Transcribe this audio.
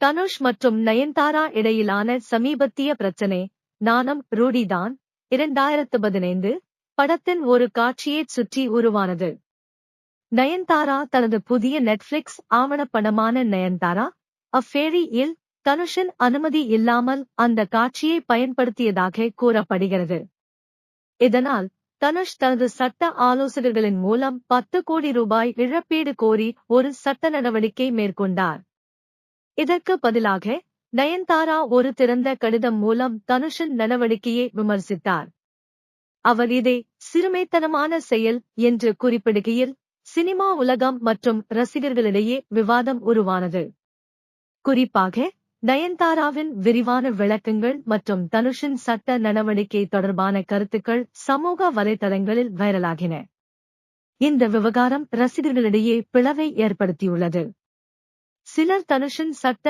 தனுஷ் மற்றும் நயன்தாரா இடையிலான சமீபத்திய பிரச்சனை நானம் ரூடிதான் 2015 படத்தின் ஒரு காட்சியைச் சுற்றி உருவானது. நயன்தாரா தனது புதிய நெட்ஃபிளிக்ஸ் ஆவணப்படமான நயன்தாரா அ ஃபேரி இல் தனுஷின் அனுமதி இல்லாமல் அந்த காட்சியை பயன்படுத்தியதாக கூறப்படுகிறது. இதனால் தனுஷ் தனது சட்ட ஆலோசகர்களின் மூலம் 10 கோடி ரூபாய் இழப்பீடு கோரி ஒரு சட்ட நடவடிக்கை மேற்கொண்டார். இதற்கு பதிலாக நயன்தாரா ஒரு திறந்த கடிதம் மூலம் தனுஷின் நடவடிக்கையை விமர்சித்தார். அவர் இதை சிறுமைத்தனமான செயல் என்று குறிப்பிடுகையில் சினிமா உலகம் மற்றும் ரசிகர்களிடையே விவாதம் உருவானது. குறிப்பாக நயன்தாராவின் விரிவான விளக்கங்கள் மற்றும் தனுஷின் சட்ட நடவடிக்கை தொடர்பான கருத்துக்கள் சமூக வலைதளங்களில் வைரலாகின. இந்த விவகாரம் ரசிகர்களிடையே பிளவை ஏற்படுத்தியுள்ளது. சிலர் தனுஷின் சட்ட